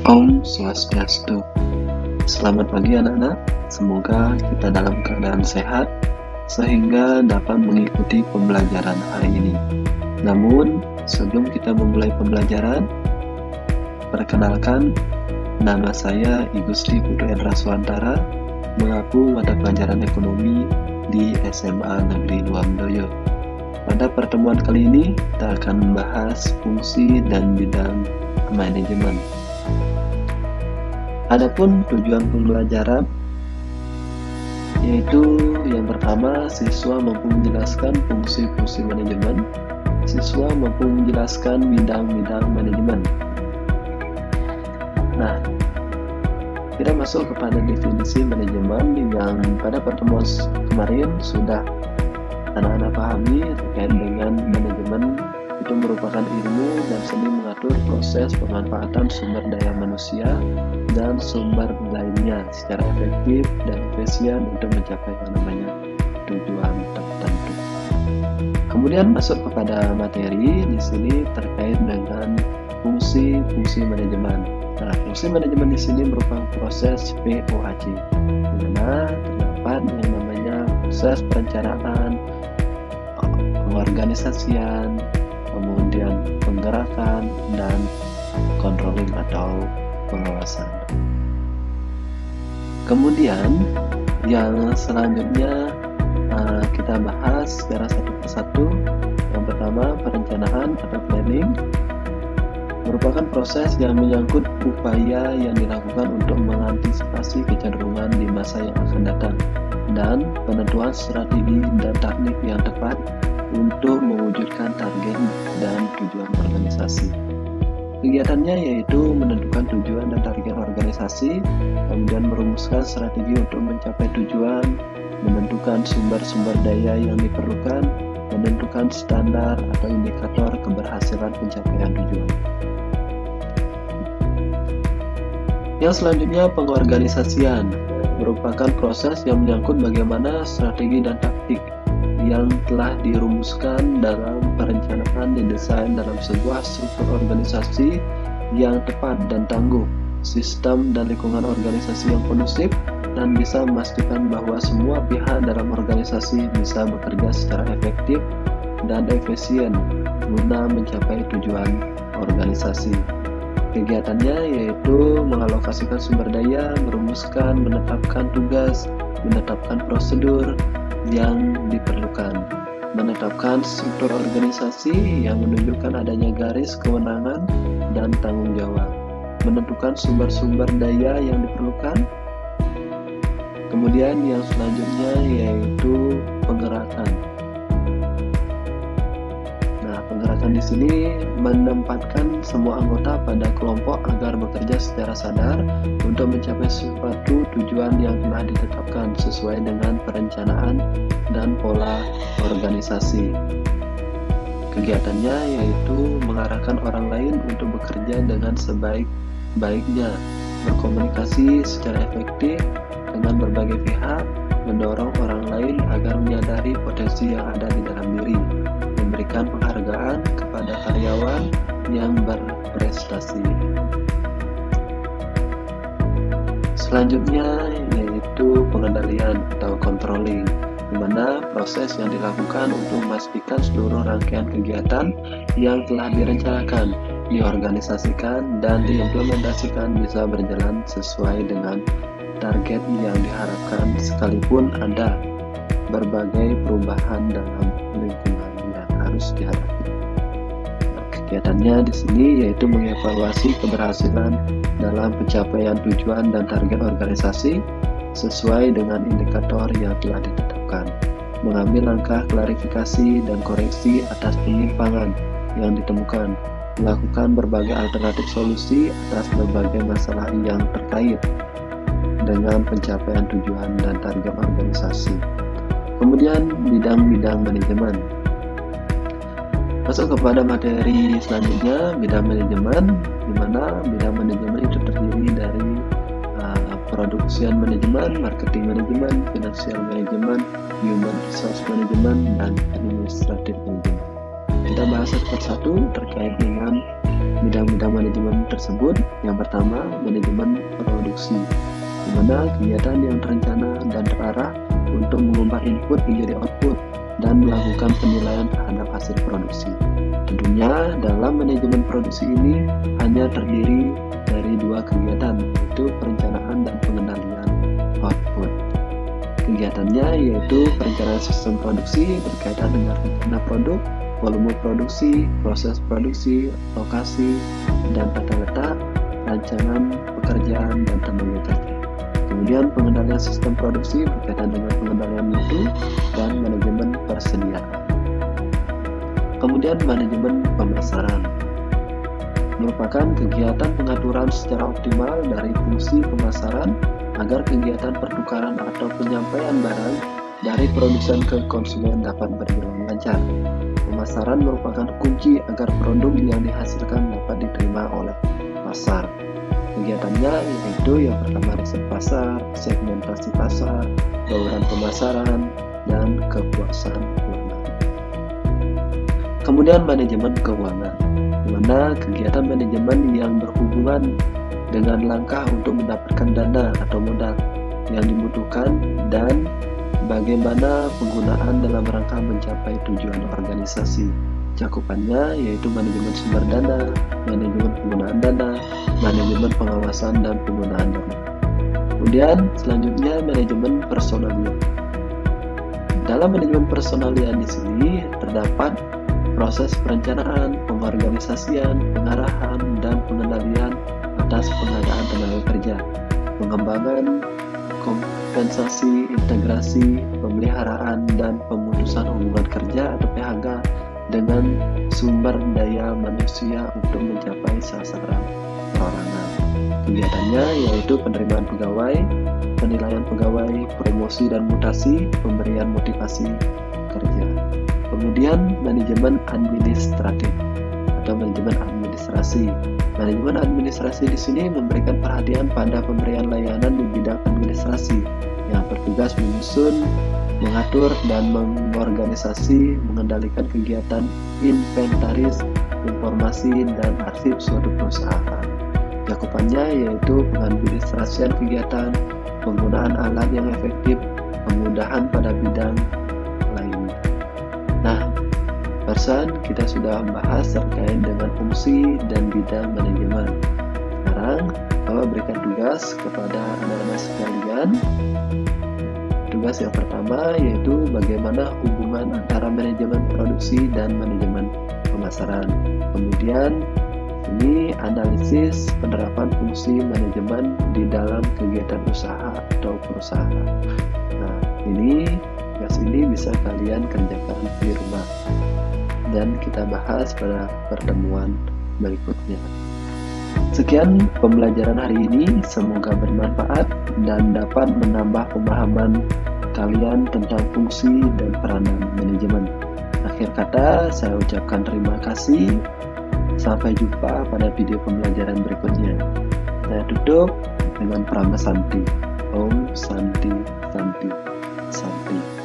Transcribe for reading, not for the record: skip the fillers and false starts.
Om Swastiastu. Selamat pagi anak-anak, semoga kita dalam keadaan sehat sehingga dapat mengikuti pembelajaran hari ini. Namun, sebelum kita memulai pembelajaran, perkenalkan, nama saya I Gusti Putu Endra Swantara, mengaku mata pelajaran ekonomi di SMA Negeri 2 Mendoyo. Pada pertemuan kali ini, kita akan membahas fungsi dan bidang manajemen. Adapun tujuan pembelajaran yaitu yang pertama, siswa mampu menjelaskan fungsi-fungsi manajemen, siswa mampu menjelaskan bidang-bidang manajemen. Nah, kita masuk kepada definisi manajemen yang pada pertemuan kemarin sudah anak-anak pahami terkait dengan manajemen. Itu merupakan ilmu dan seni mengatur proses pemanfaatan sumber daya manusia dan sumber lainnya secara efektif dan efisien untuk mencapai yang namanya tujuan tertentu. Kemudian masuk kepada materi di sini terkait dengan fungsi-fungsi manajemen. Nah, fungsi manajemen di sini merupakan proses POAC, di mana terdapat yang namanya proses perencanaan, pengorganisasian, kemudian penggerakan dan controlling atau pengawasan. Kemudian yang selanjutnya kita bahas secara satu persatu. Yang pertama, perencanaan atau planning merupakan proses yang menyangkut upaya yang dilakukan untuk mengantisipasi kecenderungan di masa yang akan datang dan penentuan strategi dan teknik yang tepat untuk mewujudkan target dan tujuan organisasi. Kegiatannya yaitu menentukan tujuan dan target organisasi, kemudian merumuskan strategi untuk mencapai tujuan, menentukan sumber-sumber daya yang diperlukan, menentukan standar atau indikator keberhasilan pencapaian tujuan. Yang selanjutnya, pengorganisasian merupakan proses yang menyangkut bagaimana strategi dan taktik yang telah dirumuskan dalam perencanaan didesain dalam sebuah struktur organisasi yang tepat dan tangguh, sistem dan lingkungan organisasi yang kondusif, dan bisa memastikan bahwa semua pihak dalam organisasi bisa bekerja secara efektif dan efisien guna mencapai tujuan organisasi. Kegiatannya yaitu mengalokasikan sumber daya, merumuskan, menetapkan tugas, menetapkan prosedur yang diperlukan, menetapkan struktur organisasi yang menunjukkan adanya garis kewenangan dan tanggung jawab, menentukan sumber-sumber daya yang diperlukan. Kemudian yang selanjutnya yaitu penggerakan. Nah, penggerakan di sini menempatkan semua anggota pada kelompok agar bekerja secara sadar untuk mencapai suatu tujuan yang telah ditetapkan sesuai dengan perencanaan dan pola organisasi. Kegiatannya yaitu mengarahkan orang lain untuk bekerja dengan sebaik-baiknya, berkomunikasi secara efektif dengan berbagai pihak, mendorong orang lain agar menyadari potensi yang ada di dalam diri, memberikan penghargaan kepada karyawan yang berprestasi. Selanjutnya yaitu pengendalian atau controlling, di mana proses yang dilakukan untuk memastikan seluruh rangkaian kegiatan yang telah direncanakan, diorganisasikan, dan diimplementasikan bisa berjalan sesuai dengan target yang diharapkan sekalipun ada berbagai perubahan dalam lingkungan yang harus dihadapi. Kegiatannya di sini yaitu mengevaluasi keberhasilan dalam pencapaian tujuan dan target organisasi sesuai dengan indikator yang telah ditetapkan, mengambil langkah klarifikasi dan koreksi atas penyimpangan yang ditemukan, melakukan berbagai alternatif solusi atas berbagai masalah yang terkait dengan pencapaian tujuan dan target organisasi. Kemudian bidang-bidang manajemen. Masuk kepada materi selanjutnya, bidang manajemen, di mana bidang manajemen itu terdiri dari production manajemen, marketing manajemen, financial manajemen, human resource management, dan administrative management. Kita bahas satu persatu terkait dengan Bidang-bidang manajemen tersebut yang pertama manajemen produksi, di mana kegiatan yang terencana dan terarah untuk mengubah input menjadi output dan melakukan penilaian terhadap hasil produksi. Tentunya dalam manajemen produksi ini hanya terdiri dari dua kegiatan, yaitu perencanaan dan pengendalian output. Kegiatannya yaitu perencanaan sistem produksi berkaitan dengan rencana produk, volume produksi, proses produksi, lokasi, dan tata letak, rancangan pekerjaan, dan tenaga kerja. Kemudian pengendalian sistem produksi berkaitan dengan pengendalian mutu dan manajemen persediaan. Kemudian manajemen pemasaran merupakan kegiatan pengaturan secara optimal dari fungsi pemasaran agar kegiatan pertukaran atau penyampaian barang dari produsen ke konsumen dapat berjalan lancar. Pemasaran merupakan kunci agar produk yang dihasilkan dapat diterima oleh pasar. Kegiatannya yaitu yang pertama riset pasar, segmentasi pasar, bauran pemasaran, dan kepuasan pelanggan. Kemudian manajemen keuangan, di mana kegiatan manajemen yang berhubungan dengan langkah untuk mendapatkan dana atau modal yang dibutuhkan dan bagaimana penggunaan dalam rangka mencapai tujuan organisasi. Cakupannya yaitu manajemen sumber dana, manajemen penggunaan dana, manajemen pengawasan dan penggunaan dana. Kemudian selanjutnya manajemen personalian. Dalam manajemen personalian di sini terdapat proses perencanaan, pengorganisasian, pengarahan, dan pengendalian atas pengadaan tenaga kerja, pengembangan, kompensasi, integrasi, pemeliharaan, dan pemutusan hubungan kerja atau PHK dengan sumber daya manusia untuk mencapai sasaran perorangan. Kegiatannya yaitu penerimaan pegawai, penilaian pegawai, promosi dan mutasi, pemberian motivasi kerja. Kemudian manajemen administratif atau manajemen administrasi. Manajemen administrasi di sini memberikan perhatian pada pemberian layanan di bidang administrasi yang bertugas menyusun, mengatur, dan mengorganisasi, mengendalikan kegiatan inventaris, informasi, dan arsip suatu perusahaan. Cakupannya yaitu pengadministrasian kegiatan, penggunaan alat yang efektif, kemudahan pada bidang lainnya. Nah, barusan kita sudah membahas terkait dengan fungsi dan bidang manajemen. Sekarang, saya berikan tugas kepada anak-anak sekalian. Tugas yang pertama yaitu bagaimana hubungan antara manajemen produksi dan manajemen pemasaran. Kemudian ini analisis penerapan fungsi manajemen di dalam kegiatan usaha atau perusahaan. Nah, tugas ini bisa kalian kerjakan di rumah dan kita bahas pada pertemuan berikutnya. Sekian pembelajaran hari ini, semoga bermanfaat dan dapat menambah pemahaman kalian tentang fungsi dan peranan manajemen. Akhir kata, saya ucapkan terima kasih. Sampai jumpa pada video pembelajaran berikutnya. Saya tutup dengan Prama Santi. Om Santi Santi Santi.